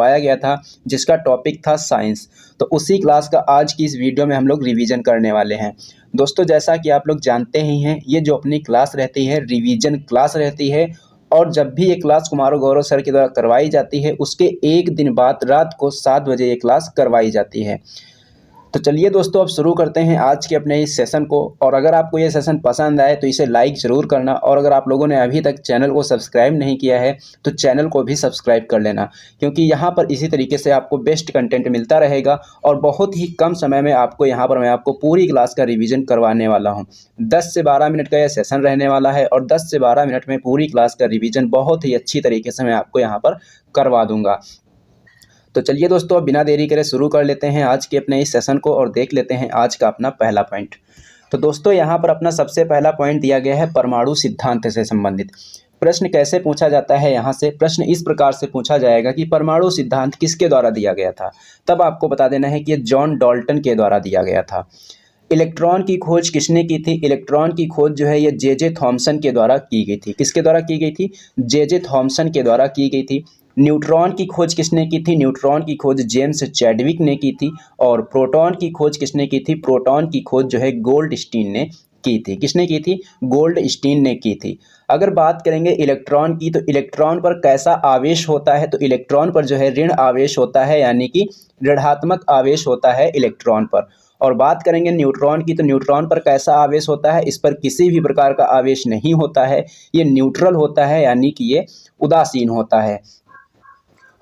पाया गया था, जिसका टॉपिक था साइंस। तो उसी क्लास का आज की इस वीडियो में हम लोग रिवीजन करने वाले हैं। दोस्तों, जैसा कि आप लोग जानते ही हैं, ये जो अपनी क्लास रहती है रिवीजन क्लास रहती है, और जब भी ये क्लास कुमार गौरव सर के द्वारा करवाई जाती है उसके एक दिन बाद रात को 7 बजे ये क्लास करवाई जाती है। तो चलिए दोस्तों, अब शुरू करते हैं आज के अपने इस सेशन को। और अगर आपको ये सेशन पसंद आए तो इसे लाइक ज़रूर करना, और अगर आप लोगों ने अभी तक चैनल को सब्सक्राइब नहीं किया है तो चैनल को भी सब्सक्राइब कर लेना, क्योंकि यहाँ पर इसी तरीके से आपको बेस्ट कंटेंट मिलता रहेगा और बहुत ही कम समय में आपको यहाँ पर मैं आपको पूरी क्लास का रिवीजन करवाने वाला हूँ। 10 से 12 मिनट का यह सेशन रहने वाला है और 10 से 12 मिनट में पूरी क्लास का रिवीजन बहुत ही अच्छी तरीके से मैं आपको यहाँ पर करवा दूँगा। तो चलिए दोस्तों, अब बिना देरी करे शुरू कर लेते हैं आज के अपने इस सेशन को और देख लेते हैं आज का अपना पहला पॉइंट। तो दोस्तों, यहाँ पर अपना सबसे पहला पॉइंट दिया गया है परमाणु सिद्धांत से संबंधित। प्रश्न कैसे पूछा जाता है, यहाँ से प्रश्न इस प्रकार से पूछा जाएगा कि परमाणु सिद्धांत किसके द्वारा दिया गया था। तब आपको बता देना है कि ये जॉन डाल्टन के द्वारा दिया गया था। इलेक्ट्रॉन की खोज किसने की थी? इलेक्ट्रॉन की खोज जो है ये जे थॉमसन के द्वारा की गई थी। किसके द्वारा की गई थी? जे थॉमसन के द्वारा की गई थी। न्यूट्रॉन की खोज किसने की थी? न्यूट्रॉन की खोज जेम्स चैडविक ने की थी। और प्रोटॉन की खोज किसने की थी? प्रोटॉन की खोज जो है गोल्डस्टीन ने की थी। किसने की थी? गोल्डस्टीन ने की थी। अगर बात करेंगे इलेक्ट्रॉन की, तो इलेक्ट्रॉन पर कैसा आवेश होता है? तो इलेक्ट्रॉन पर जो है ऋण आवेश होता है, यानी कि ऋणात्मक आवेश होता है इलेक्ट्रॉन पर। और बात करेंगे न्यूट्रॉन की, तो न्यूट्रॉन पर कैसा आवेश होता है? इस पर किसी भी प्रकार का आवेश नहीं होता है, ये न्यूट्रल होता है, यानी कि ये उदासीन होता है।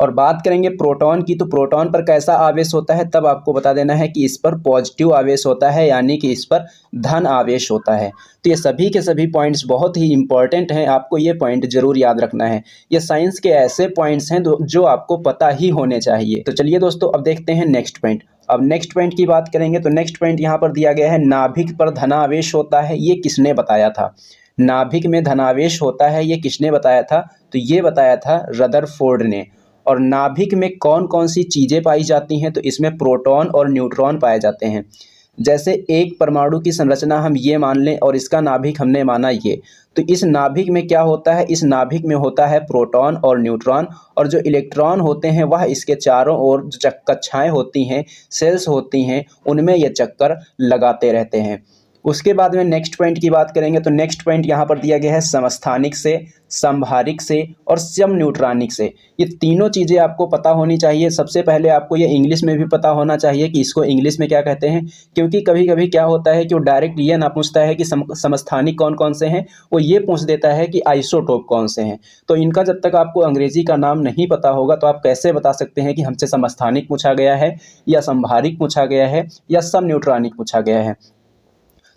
और बात करेंगे प्रोटॉन की, तो प्रोटॉन पर कैसा आवेश होता है? तब आपको बता देना है कि इस पर पॉजिटिव आवेश होता है, यानी कि इस पर धन आवेश होता है। तो ये सभी के सभी पॉइंट्स बहुत ही इंपॉर्टेंट हैं, आपको ये पॉइंट जरूर याद रखना है। ये साइंस के ऐसे पॉइंट्स हैं जो आपको पता ही होने चाहिए। तो चलिए दोस्तों, अब देखते हैं नेक्स्ट पॉइंट। अब नेक्स्ट पॉइंट की बात करेंगे तो नेक्स्ट पॉइंट यहाँ पर दिया गया है नाभिक पर धनावेश होता है। ये किसने बताया था? नाभिक में धनावेश होता है, ये किसने बताया था? तो ये बताया था रदरफोर्ड ने। और नाभिक में कौन कौन सी चीज़ें पाई जाती हैं? तो इसमें प्रोटॉन और न्यूट्रॉन पाए जाते हैं। जैसे एक परमाणु की संरचना हम ये मान लें और इसका नाभिक हमने माना ये, तो इस नाभिक में क्या होता है? इस नाभिक में होता है प्रोटॉन और न्यूट्रॉन, और जो इलेक्ट्रॉन होते हैं वह इसके चारों ओर जो कक्षाएं होती हैं, सेल्स होती हैं, उनमें ये चक्कर लगाते रहते हैं। उसके बाद में नेक्स्ट पॉइंट की बात करेंगे तो नेक्स्ट पॉइंट यहाँ पर दिया गया है समस्थानिक से, संभारिक से और समन्यूट्रॉनिक से। ये तीनों चीज़ें आपको पता होनी चाहिए। सबसे पहले आपको ये इंग्लिश में भी पता होना चाहिए कि इसको इंग्लिश में क्या कहते हैं, क्योंकि कभी कभी क्या होता है कि वो डायरेक्ट ये ना पूछता है कि समस्थानिक कौन कौन से हैं, वो ये पूछ देता है कि आइसोटोप कौन से हैं। तो इनका जब तक आपको अंग्रेजी का नाम नहीं पता होगा तो आप कैसे बता सकते हैं कि हमसे समस्थानिक पूछा गया है या संभारिक पूछा गया है या समन्यूट्रॉनिक पूछा गया है।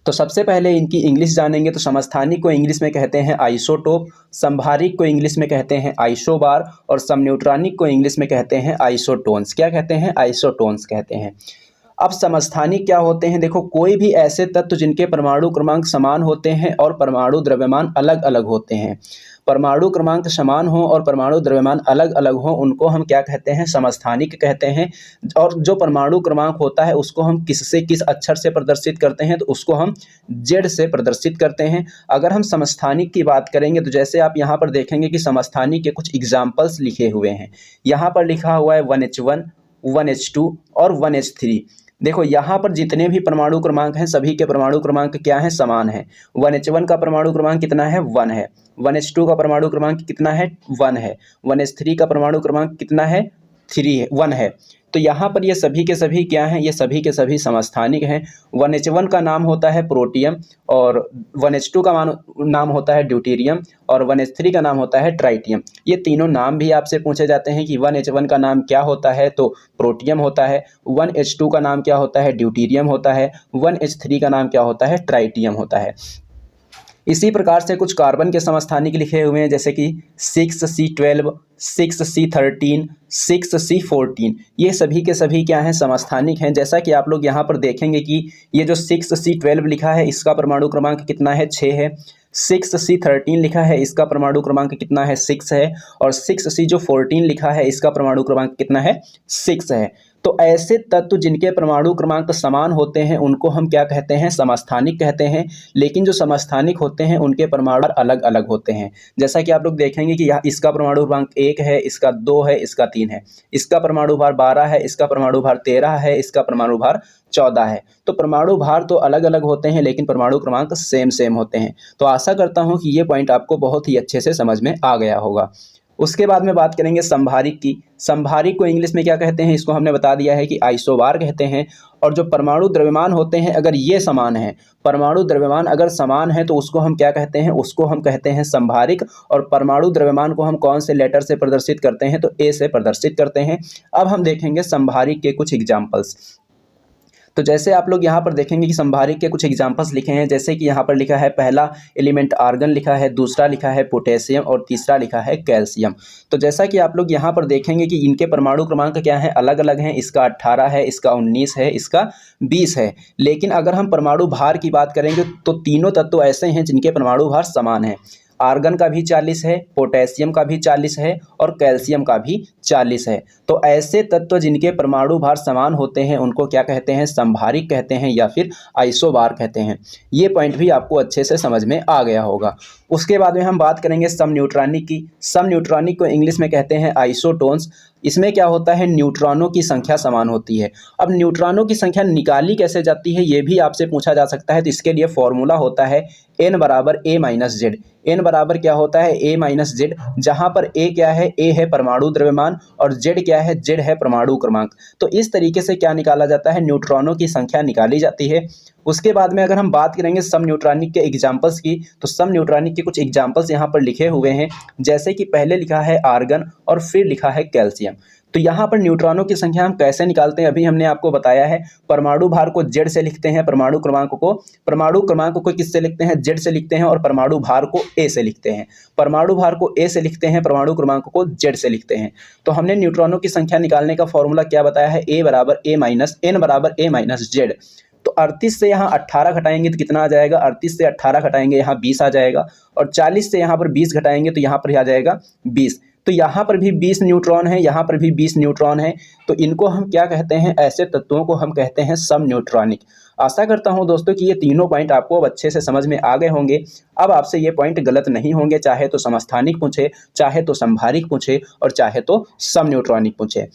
तो सबसे पहले इनकी इंग्लिश जानेंगे। तो समस्थानिक को इंग्लिश में कहते हैं आइसोटोप, संभारिक को इंग्लिश में कहते हैं आइसोबार, और समन्यूट्रॉनिक को इंग्लिश में कहते हैं आइसोटोन्स। क्या कहते हैं? आइसोटोन्स कहते हैं। अब समस्थानिक क्या होते हैं? देखो, कोई भी ऐसे तत्व जिनके परमाणु क्रमांक समान होते हैं और परमाणु द्रव्यमान अलग अलग होते हैं। परमाणु क्रमांक समान हो और परमाणु द्रव्यमान अलग अलग हो, उनको हम क्या कहते हैं? समस्थानिक कहते हैं। और जो परमाणु क्रमांक होता है उसको हम किस अक्षर से प्रदर्शित करते हैं? तो उसको हम जेड से प्रदर्शित करते हैं। अगर हम समस्थानिक की बात करेंगे तो जैसे आप यहाँ पर देखेंगे कि समस्थानिक के कुछ एग्जाम्पल्स लिखे हुए हैं। यहाँ पर लिखा हुआ है 1H1, 1H2 और 1H3। देखो, यहाँ पर जितने भी परमाणु क्रमांक हैं सभी के परमाणु क्रमांक क्या हैं? समान है। 1H1 का परमाणु क्रमांक कितना है? 1 है। 1H2 का परमाणु क्रमांक कितना है? 1 है। 1H3 का परमाणु क्रमांक कितना है? 3 है, 1 है। तो यहाँ पर ये सभी के सभी क्या हैं? ये सभी के सभी समस्थानिक हैं। 1H1 का नाम होता है प्रोटियम, और 1H2 का नाम होता है ड्यूटेरियम, और 1H3 का नाम होता है ट्राइटियम। ये तीनों नाम भी आपसे पूछे जाते हैं कि 1H1 का नाम क्या होता है? तो प्रोटियम होता है। 1H2 का नाम क्या होता है? ड्यूटेरियम होता है। 1H3 का नाम क्या होता है? ट्राइटियम होता है। इसी प्रकार से कुछ कार्बन के समस्थानिक लिखे हुए हैं, जैसे कि 6C12, 6C13, 6C14। ये सभी के सभी क्या हैं? समस्थानिक हैं। जैसा कि आप लोग यहाँ पर देखेंगे कि ये जो 6C12 लिखा है इसका परमाणु क्रमांक कितना है? 6 है। 6C13 लिखा है इसका परमाणु क्रमांक कितना है? 6 है। और 6C जो 14 लिखा है इसका परमाणु क्रमांक कितना है? 6 है। तो ऐसे तत्व जिनके परमाणु क्रमांक समान होते हैं उनको हम क्या कहते हैं? समस्थानिक कहते हैं। लेकिन जो समस्थानिक होते हैं उनके परमाणु अलग अलग होते हैं। जैसा कि आप लोग देखेंगे कि यहाँ इसका परमाणु क्रमांक 1 है, इसका 2 है, इसका 3 है, इसका परमाणु भार 12 है, इसका परमाणु भार 13 है, इसका परमाणु भार 14 है। तो परमाणु भार तो अलग अलग होते हैं लेकिन परमाणु क्रमांक सेम सेम होते हैं। तो आशा करता हूं कि ये पॉइंट आपको बहुत ही अच्छे से समझ में आ गया होगा। उसके बाद में बात करेंगे संभारिक की। संभारिक को इंग्लिश में क्या कहते हैं, इसको हमने बता दिया है कि आइसोबार कहते हैं। और जो परमाणु द्रव्यमान होते हैं अगर ये समान है, परमाणु द्रव्यमान अगर समान है तो उसको हम क्या कहते हैं, उसको हम कहते हैं संभारिक। और परमाणु द्रव्यमान को हम कौन से लेटर से प्रदर्शित करते हैं, तो ए से प्रदर्शित करते हैं। अब हम देखेंगे संभारिक के कुछ एग्जाम्पल्स। तो जैसे आप लोग यहाँ पर देखेंगे कि संभारिक के कुछ एग्जाम्पल्स लिखे हैं, जैसे कि यहाँ पर लिखा है पहला एलिमेंट आर्गन लिखा है, दूसरा लिखा है पोटेशियम और तीसरा लिखा है कैल्शियम। तो जैसा कि आप लोग यहाँ पर देखेंगे कि इनके परमाणु क्रमांक क्या है, अलग अलग हैं। इसका 18 है, इसका 19 है, इसका 20 है। लेकिन अगर हम परमाणु भार की बात करेंगे तो तीनों तत्व ऐसे हैं जिनके परमाणु भार समान है। आर्गन का भी 40 है, पोटेशियम का भी 40 है और कैल्शियम का भी 40 है। तो ऐसे तत्व जिनके परमाणु भार समान होते हैं उनको क्या कहते हैं, संभारिक कहते हैं या फिर आइसोबार कहते हैं। ये पॉइंट भी आपको अच्छे से समझ में आ गया होगा। उसके बाद में हम बात करेंगे समन्यूट्रॉनिक की। समन्यूट्रॉनिक को इंग्लिश में कहते हैं आइसोटोन्स। इसमें क्या होता है, न्यूट्रॉनों की संख्या समान होती है। अब न्यूट्रॉनों की संख्या निकाली कैसे जाती है ये भी आपसे पूछा जा सकता है। तो इसके लिए फॉर्मूला होता है n बराबर a माइनस जेड। n बराबर क्या होता है, a माइनस जेड, जहाँ पर a क्या है, a है परमाणु द्रव्यमान और z क्या है, z है परमाणु क्रमांक। तो इस तरीके से क्या निकाला जाता है, न्यूट्रॉनों की संख्या निकाली जाती है। उसके बाद में अगर हम बात करेंगे समन्यूट्रॉनिक के एग्जाम्पल्स की, तो समन्यूट्रॉनिक के कुछ एग्जाम्पल्स यहाँ पर लिखे हुए हैं। जैसे कि पहले लिखा है आर्गन और फिर लिखा है कैल्शियम। तो यहाँ पर न्यूट्रॉनों की संख्या हम कैसे निकालते हैं अभी हमने आपको बताया है। परमाणु भार को जेड से लिखते हैं, परमाणु क्रमांक को किससे लिखते हैं, जेड से लिखते हैं और परमाणु भार को ए से लिखते हैं। परमाणु भार को ए से लिखते हैं, परमाणु क्रमांक को जेड से लिखते हैं। तो हमने न्यूट्रॉनों की संख्या निकालने का फॉर्मूला क्या बताया है, ए बराबर ए माइनस एन बराबर ए माइनस जेड। तो 38 से यहाँ 18 घटाएंगे तो कितना आ जाएगा, 38 से 18 घटाएंगे यहाँ 20 आ जाएगा। और 40 से यहाँ पर 20 घटाएंगे तो यहाँ पर आ जाएगा 20। तो यहाँ पर भी 20 न्यूट्रॉन है, यहाँ पर भी 20 न्यूट्रॉन है। तो इनको हम क्या कहते हैं, ऐसे तत्वों को हम कहते हैं समन्यूट्रॉनिक। आशा करता हूँ दोस्तों कि ये तीनों पॉइंट आपको अब अच्छे से समझ में आ गए होंगे। अब आपसे ये पॉइंट गलत नहीं होंगे, चाहे तो समस्थानिक पूछे, चाहे तो संभारिक पूछे और चाहे तो समन्यूट्रॉनिक पूछे।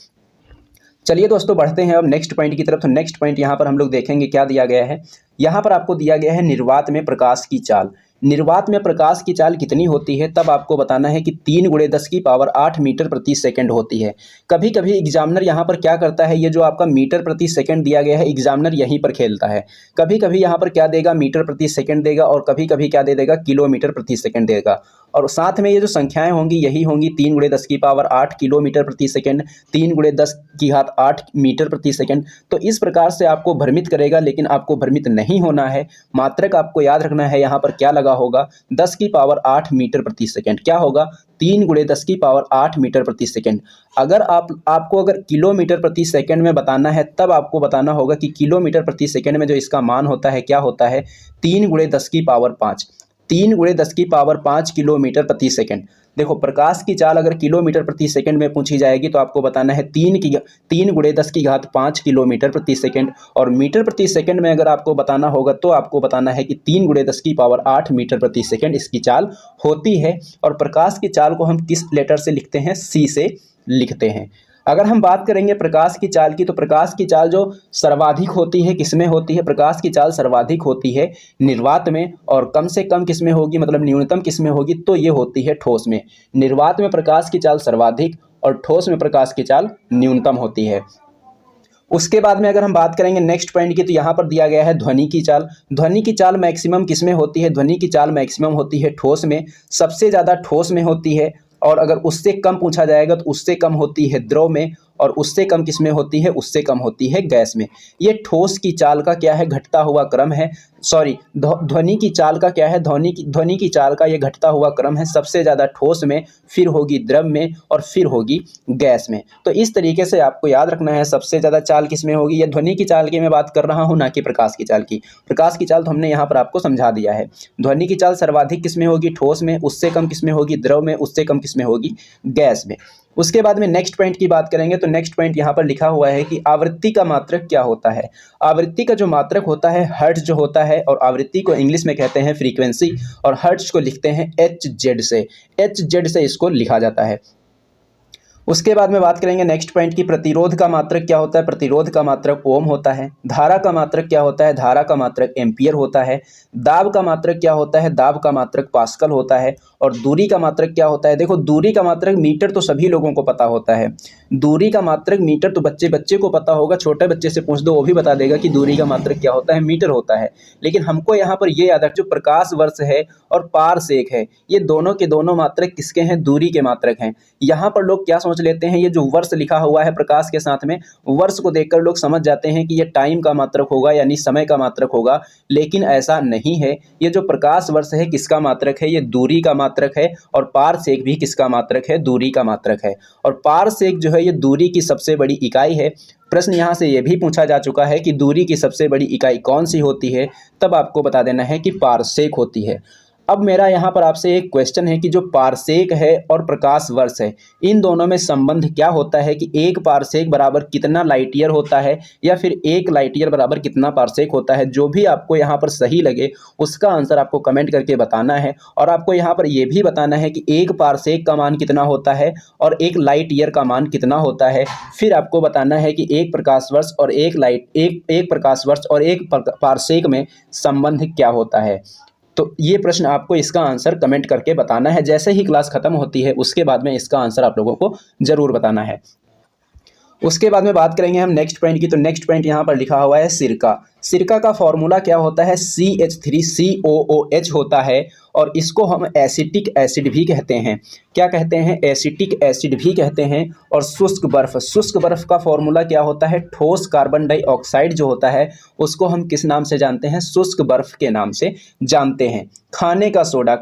चलिए दोस्तों बढ़ते हैं अब नेक्स्ट पॉइंट की तरफ। तो नेक्स्ट पॉइंट यहाँ पर हम लोग देखेंगे क्या दिया गया है। यहाँ पर आपको दिया गया है निर्वात में प्रकाश की चाल। निर्वात में प्रकाश की चाल कितनी होती है, तब आपको बताना है कि 3 × 10⁸ मीटर प्रति सेकंड होती है। कभी कभी एग्जामिनर यहाँ पर क्या करता है, ये जो आपका मीटर प्रति सेकंड दिया गया है एग्जामिनर यहीं पर खेलता है। कभी कभी यहाँ पर क्या देगा, मीटर प्रति सेकंड देगा और कभी कभी क्या दे देगा, किलोमीटर प्रति सेकंड देगा। और साथ में ये जो संख्याएं होंगी यही होंगी 3 × 10⁸ किलोमीटर प्रति सेकंड, 3 × 10⁸ मीटर प्रति सेकंड। तो इस प्रकार से आपको भ्रमित करेगा, लेकिन आपको भ्रमित नहीं होना है। मात्रक आपको याद रखना है यहाँ पर क्या लगा होगा, 10⁸ मीटर प्रति सेकंड। क्या होगा, 3 × 10⁸ मीटर प्रति सेकंड। अगर आपको अगर किलोमीटर प्रति सेकंड में बताना है तब आपको बताना होगा कि किलोमीटर प्रति सेकंड में जो इसका मान होता है क्या होता है, 3 × 10⁵ 3 × 10⁵ किलोमीटर प्रति सेकंड। देखो प्रकाश की चाल अगर किलोमीटर प्रति सेकंड में पूछी जाएगी तो आपको बताना है 3 × 10⁵ किलोमीटर प्रति सेकंड। और मीटर प्रति सेकंड में अगर आपको बताना होगा तो आपको बताना है कि 3 × 10⁸ मीटर प्रति सेकंड इसकी चाल होती है। और प्रकाश की चाल को हम किस लेटर से लिखते हैं, सी से लिखते हैं। अगर हम बात करेंगे प्रकाश की चाल की, तो प्रकाश की चाल जो सर्वाधिक होती है किसमें होती है, प्रकाश की चाल सर्वाधिक होती है निर्वात में, और कम से कम किसमें होगी, मतलब न्यूनतम किसमें होगी, तो ये होती है ठोस में। निर्वात में प्रकाश की चाल सर्वाधिक और ठोस में प्रकाश की चाल न्यूनतम होती है। उसके बाद में अगर हम बात करेंगे नेक्स्ट पॉइंट की, तो यहाँ पर दिया गया है ध्वनि की चाल। ध्वनि की चाल मैक्सिमम किसमें होती है, ध्वनि की चाल मैक्सिमम होती है ठोस में, सबसे ज़्यादा ठोस में होती है। और अगर उससे कम पूछा जाएगा तो उससे कम होती है द्रव में, और उससे कम किसमें होती है, उससे कम होती है गैस में। ये ठोस की चाल का क्या है, घटता हुआ क्रम है। सॉरी, ध्वनि की चाल का क्या है, ध्वनि की चाल का ये घटता हुआ क्रम है। सबसे ज़्यादा ठोस में, फिर होगी द्रव में और फिर होगी गैस में। तो इस तरीके से आपको याद रखना है सबसे ज़्यादा चाल किसमें होगी। ये ध्वनि की चाल की मैं बात कर रहा हूँ, ना कि प्रकाश की चाल की। प्रकाश की चाल तो हमने यहाँ पर आपको समझा दिया है। ध्वनि की चाल सर्वाधिक किसमें होगी, ठोस में, उससे कम किसमें होगी, द्रव में, उससे कम किसमें होगी, गैस में। उसके बाद में नेक्स्ट पॉइंट की बात करेंगे, तो नेक्स्ट पॉइंट यहाँ पर लिखा हुआ है कि आवृत्ति का मात्रक क्या होता है। आवृत्ति का जो मात्रक होता है हर्ट्ज जो होता है, और आवृत्ति को इंग्लिश में कहते हैं फ्रीक्वेंसी, और हर्ट्ज को लिखते हैं HZ से। HZ से इसको लिखा जाता है। उसके बाद में बात करेंगे नेक्स्ट पॉइंट की प्रतिरोध का मात्रक क्या होता है। प्रतिरोध का मात्रक ओम होता है। धारा का मात्रक क्या होता है। धारा का मात्रक एम्पियर होता है। दाब का मात्रक क्या होता है। दाब का मात्रक पास्कल होता है। और दूरी का मात्रक क्या होता है। देखो दूरी का मात्रक मीटर तो सभी लोगों को पता होता है। दूरी का मात्रक मीटर तो बच्चे बच्चे को पता होगा, छोटे बच्चे से पूछ दो वो भी बता देगा कि दूरी का मात्रक क्या होता है, मीटर होता है। लेकिन हमको यहाँ पर ये याद रख, जो प्रकाश वर्ष है और पारसेक है, ये दोनों के दोनों मात्रक किसके हैं, दूरी के मात्रक हैं। यहाँ पर लोग क्या सोच लेते हैं, ये जो वर्ष लिखा हुआ है प्रकाश के साथ में, वर्ष को देखकर लोग समझ जाते हैं कि ये टाइम का मात्रक होगा, यानी समय का मात्रक होगा। लेकिन ऐसा नहीं है। ये जो प्रकाश वर्ष है किसका मात्रक है, ये दूरी का मात्रक है। और पारसेक भी किसका मात्रक है, दूरी का मात्रक है। और पारसेक जो है ये दूरी की सबसे बड़ी इकाई है। प्रश्न यहाँ से ये भी पूछा जा चुका है कि दूरी की सबसे बड़ी इकाई कौन सी होती है, तब आपको बता देना है कि पारसेक होती है। अब मेरा यहाँ पर आपसे एक क्वेश्चन है कि जो पारसेक है और प्रकाश वर्ष है, इन दोनों में संबंध क्या होता है कि एक पारसेक बराबर कितना लाइट ईयर होता है, या फिर एक लाइट ईयर बराबर कितना पारसेक होता है। जो भी आपको यहाँ पर सही लगे उसका आंसर आपको कमेंट करके बताना है। और आपको यहाँ पर यह भी बताना है कि एक पारसेक का मान कितना होता है और एक लाइट ईयर का मान कितना होता है। फिर आपको बताना है कि एक प्रकाश वर्ष और एक प्रकाश वर्ष और एक पारसेक में संबंध क्या होता है। तो ये प्रश्न आपको इसका आंसर कमेंट करके बताना है। जैसे ही क्लास खत्म होती है उसके बाद में इसका आंसर आप लोगों को जरूर बताना है। उसके बाद में बात करेंगे हम नेक्स्ट पॉइंट की। तो नेक्स्ट पॉइंट यहाँ पर लिखा हुआ है सिरका। सिरका का फॉर्मूला क्या होता है, CH3COOH होता है। और इसको हम एसिटिक एसिड भी कहते हैं। क्या कहते हैं, एसिटिक एसिड भी कहते हैं। और शुष्क बर्फ का फॉर्मूला क्या होता है, ठोस कार्बन डाइऑक्साइड जो होता है उसको हम किस नाम से जानते हैं, शुष्क बर्फ के नाम से जानते हैं। खाने का सोडा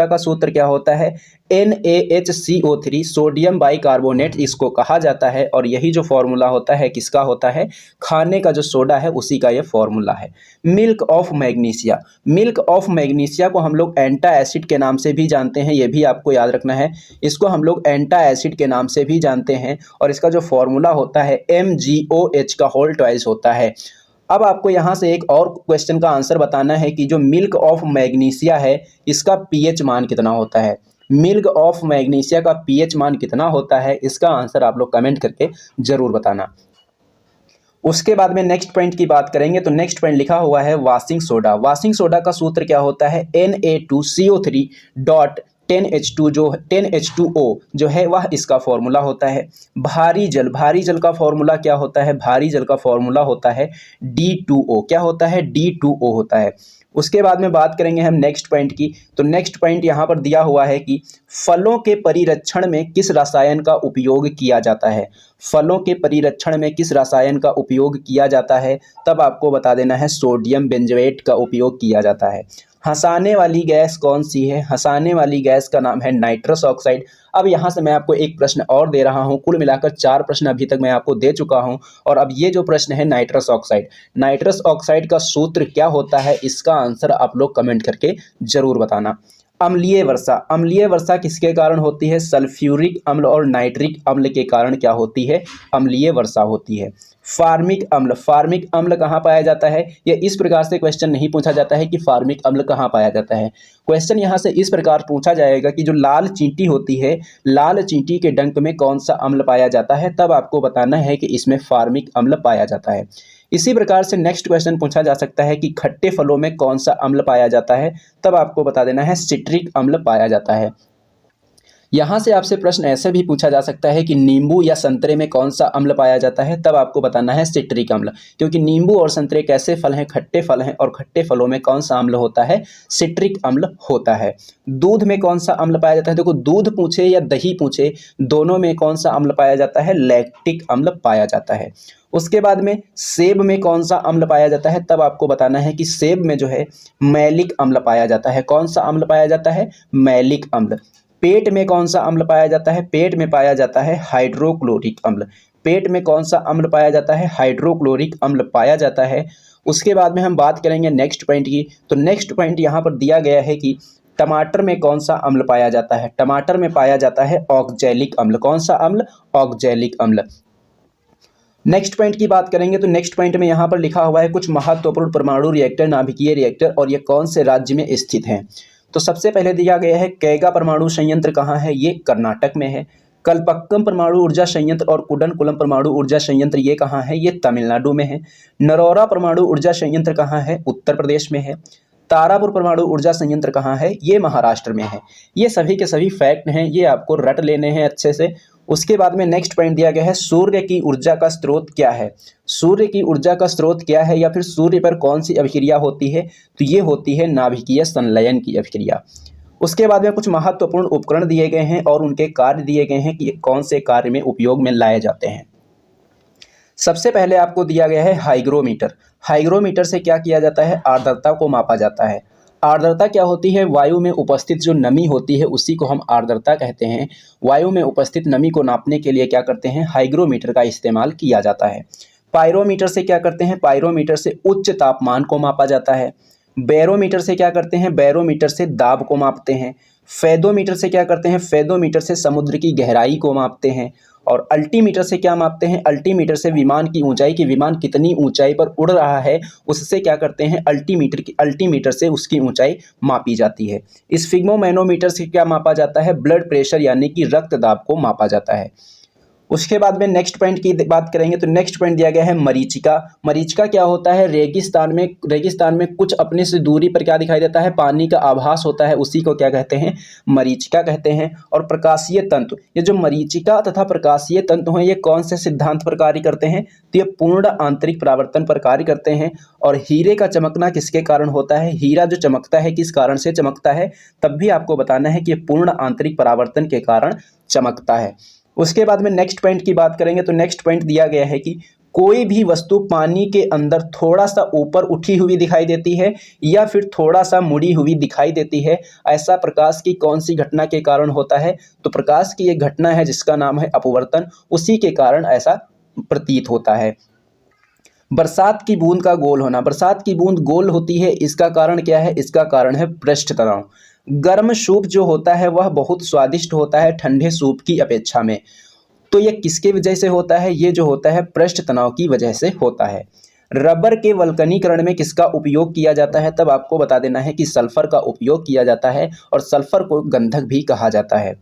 का सूत्र क्या होता है, NaHCO3, सोडियम बाइकार्बोनेट इसको कहा जाता है। और यही जो फॉर्मूला होता है किसका होता है, खाने का जो सोडा है उसी का यह फॉर्मूला है। मिल्क ऑफ मैग्नीशिया को हम लोग एंटा एसिड के नाम से भी जानते हैं, ये भी आपको याद रखना है। इसको हम लोग एंटा एसिड के नाम से भी जानते हैं। और इसका जो फॉर्मूला होता है MgOH का होल ट्वाइस होता है। अब आपको यहाँ से एक और क्वेश्चन का आंसर बताना है कि जो मिल्क ऑफ मैग्नीशिया है इसका pH मान कितना होता है। मिल्क ऑफ मैग्नीशिया का pH मान कितना होता है, इसका आंसर आप लोग कमेंट करके जरूर बताना। उसके बाद में नेक्स्ट पॉइंट की बात करेंगे। तो नेक्स्ट पॉइंट लिखा हुआ है वाशिंग सोडा का सूत्र क्या होता है, Na2CO3 डॉट 10H2O जो है वह इसका फॉर्मूला होता है। भारी जल का फॉर्मूला क्या होता है, भारी जल का फॉर्मूला होता है D2O। क्या होता है, D2O होता है। उसके बाद में बात करेंगे हम नेक्स्ट पॉइंट की। तो नेक्स्ट पॉइंट यहाँ पर दिया हुआ है कि फलों के परिरक्षण में किस रसायन का उपयोग किया जाता है। फलों के परिरक्षण में किस रसायन का उपयोग किया जाता है, तब आपको बता देना है सोडियम बेंजोएट का उपयोग किया जाता है। हंसाने वाली गैस कौन सी है, हंसाने वाली गैस का नाम है नाइट्रस ऑक्साइड। अब यहाँ से मैं आपको एक प्रश्न और दे रहा हूँ, कुल मिलाकर 4 प्रश्न अभी तक मैं आपको दे चुका हूँ। और अब ये जो प्रश्न है नाइट्रस ऑक्साइड का सूत्र क्या होता है, इसका आंसर आप लोग कमेंट करके जरूर बताना। अम्लीय वर्षा किसके कारण होती है, सल्फ्यूरिक अम्ल और नाइट्रिक अम्ल के कारण क्या होती है, अम्लीय वर्षा होती है। फार्मिक अम्ल कहाँ पाया जाता है, ये इस प्रकार से क्वेश्चन नहीं पूछा जाता है कि फार्मिक अम्ल कहाँ पाया जाता है। क्वेश्चन यहाँ से इस प्रकार पूछा जाएगा कि जो लाल चींटी होती है, लाल चींटी के डंक में कौन सा अम्ल पाया जाता है, तब आपको बताना है कि इसमें फार्मिक अम्ल पाया जाता है। इसी प्रकार से नेक्स्ट क्वेश्चन पूछा जा सकता है कि खट्टे फलों में कौन सा अम्ल पाया जाता है, तब आपको बता देना है सिट्रिक अम्ल पाया जाता है। यहाँ से आपसे प्रश्न ऐसे भी पूछा जा सकता है कि नींबू या संतरे में कौन सा अम्ल पाया जाता है, तब आपको बताना है सिट्रिक अम्ल। क्योंकि नींबू और संतरे कैसे फल हैं, खट्टे फल हैं, और खट्टे फलों में कौन सा अम्ल होता है, सिट्रिक अम्ल होता है। दूध में कौन सा अम्ल पाया जाता है, देखो दूध पूछे या दही पूछे, दोनों में कौन सा अम्ल पाया जाता है, लैक्टिक अम्ल पाया जाता है। उसके बाद में सेब में कौन सा अम्ल पाया जाता है, तब आपको बताना है कि सेब में जो है मैलिक अम्ल पाया जाता है। कौन सा अम्ल पाया जाता है, मैलिक अम्ल। पेट में कौन सा अम्ल पाया जाता है, पेट में पाया जाता है हाइड्रोक्लोरिक अम्ल। पेट में कौन सा अम्ल पाया जाता है, हाइड्रोक्लोरिक अम्ल पाया जाता है। उसके बाद में हम बात करेंगे नेक्स्ट पॉइंट की। तो नेक्स्ट पॉइंट यहाँ पर दिया गया है कि टमाटर में कौन सा अम्ल पाया जाता है, टमाटर में पाया जाता है ऑक्जेलिक अम्ल। कौन सा अम्ल, ऑक्जेलिक अम्ल। नेक्स्ट पॉइंट की बात करेंगे। तो नेक्स्ट पॉइंट में यहाँ पर लिखा हुआ है कुछ महत्वपूर्ण परमाणु रिएक्टर, नाभिकीय रिएक्टर, और ये कौन से राज्य में स्थित हैं। तो सबसे पहले दिया गया है कैगा परमाणु संयंत्र कहाँ है, ये कर्नाटक में है। कल्पक्कम परमाणु ऊर्जा संयंत्र और कुडनकुलम परमाणु ऊर्जा संयंत्र ये कहाँ है? ये तमिलनाडु में है। नरौरा परमाणु ऊर्जा संयंत्र कहाँ है? उत्तर प्रदेश में है। तारापुर परमाणु ऊर्जा संयंत्र कहाँ है? ये महाराष्ट्र में है। ये सभी के सभी फैक्ट हैं, ये आपको रट लेने हैं अच्छे से। उसके बाद में नेक्स्ट पॉइंट दिया गया है, सूर्य की ऊर्जा का स्रोत क्या है? सूर्य की ऊर्जा का स्रोत क्या है या फिर सूर्य पर कौन सी अभिक्रिया होती है? तो ये होती है नाभिकीय संलयन की अभिक्रिया। उसके बाद में कुछ महत्वपूर्ण उपकरण दिए गए हैं और उनके कार्य दिए गए हैं कि कौन से कार्य में उपयोग में लाए जाते हैं। सबसे पहले आपको दिया गया है हाइग्रोमीटर। हाइग्रोमीटर से क्या किया जाता है? आर्द्रता को मापा जाता है। आर्द्रता क्या होती है? वायु में उपस्थित जो नमी होती है उसी को हम आर्द्रता कहते हैं। वायु में उपस्थित नमी को नापने के लिए क्या करते हैं? हाइग्रोमीटर का इस्तेमाल किया जाता है। पायरोमीटर से क्या करते हैं? पायरोमीटर से उच्च तापमान को मापा जाता है। बैरोमीटर से क्या करते हैं? बैरोमीटर से दाब को मापते हैं। फेदोमीटर से क्या करते हैं? फेदोमीटर से समुद्र की गहराई को मापते हैं। और अल्टीमीटर से क्या मापते हैं? अल्टीमीटर से विमान की ऊंचाई, कि विमान कितनी ऊंचाई पर उड़ रहा है उससे क्या करते हैं? अल्टीमीटर से उसकी ऊंचाई मापी जाती है। स्फिग्मोमैनोमीटर से क्या मापा जाता है? ब्लड प्रेशर यानी कि रक्त दाब को मापा जाता है। उसके बाद में नेक्स्ट पॉइंट की बात करेंगे तो नेक्स्ट पॉइंट दिया गया है मरीचिका। मरीचिका क्या होता है? रेगिस्तान में कुछ अपने से दूरी पर क्या दिखाई देता है? पानी का आभास होता है, उसी को क्या कहते हैं? मरीचिका कहते हैं। और प्रकाशीय तंतु, ये जो मरीचिका तथा प्रकाशीय तंतु हैं ये कौन से सिद्धांत पर कार्य करते हैं? तो ये पूर्ण आंतरिक परावर्तन पर कार्य करते हैं। और हीरे का चमकना किसके कारण होता है? हीरा जो चमकता है किस कारण से चमकता है? तब भी आपको बताना है कि ये पूर्ण आंतरिक परावर्तन के कारण चमकता है। उसके बाद में नेक्स्ट पॉइंट की बात करेंगे तो नेक्स्ट पॉइंट दिया गया है कि कोई भी वस्तु पानी के अंदर थोड़ा सा ऊपर उठी हुई दिखाई देती है या फिर थोड़ा सा मुड़ी हुई दिखाई देती है, ऐसा प्रकाश की कौन सी घटना के कारण होता है? तो प्रकाश की एक घटना है जिसका नाम है अपवर्तन, उसी के कारण ऐसा प्रतीत होता है। बरसात की बूंद का गोल होना। बरसात की बूंद गोल होती है, इसका कारण क्या है? इसका कारण है पृष्ठ तनाव। गर्म सूप जो होता है वह बहुत स्वादिष्ट होता है ठंडे सूप की अपेक्षा में। तो यह किसके वजह से होता है? ये जो होता है पृष्ठ तनाव की वजह से होता है। रबर के वल्कनीकरण में किसका उपयोग किया जाता है? तब आपको बता देना है कि सल्फर का उपयोग किया जाता है और सल्फर को गंधक भी कहा जाता है।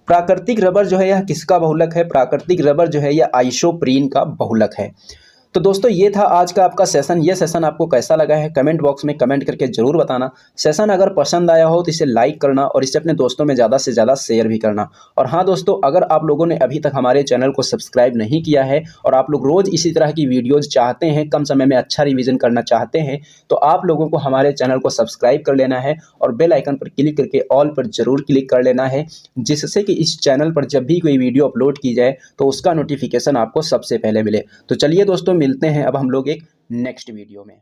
प्राकृतिक रबर जो है यह किसका बहुलक है? प्राकृतिक रबर जो है यह आइसोप्रीन का बहुलक है। तो दोस्तों ये था आज का आपका सेशन। ये सेशन आपको कैसा लगा है कमेंट बॉक्स में कमेंट करके जरूर बताना। सेशन अगर पसंद आया हो तो इसे लाइक करना और इसे अपने दोस्तों में ज़्यादा से ज़्यादा शेयर भी करना। और हाँ दोस्तों, अगर आप लोगों ने अभी तक हमारे चैनल को सब्सक्राइब नहीं किया है और आप लोग रोज़ इसी तरह की वीडियोज़ चाहते हैं, कम समय में अच्छा रिविज़न करना चाहते हैं, तो आप लोगों को हमारे चैनल को सब्सक्राइब कर लेना है और बेल आइकन पर क्लिक करके ऑल पर ज़रूर क्लिक कर लेना है, जिससे कि इस चैनल पर जब भी कोई वीडियो अपलोड की जाए तो उसका नोटिफिकेशन आपको सबसे पहले मिले। तो चलिए दोस्तों, मिलते हैं अब हम लोग एक नेक्स्ट वीडियो में।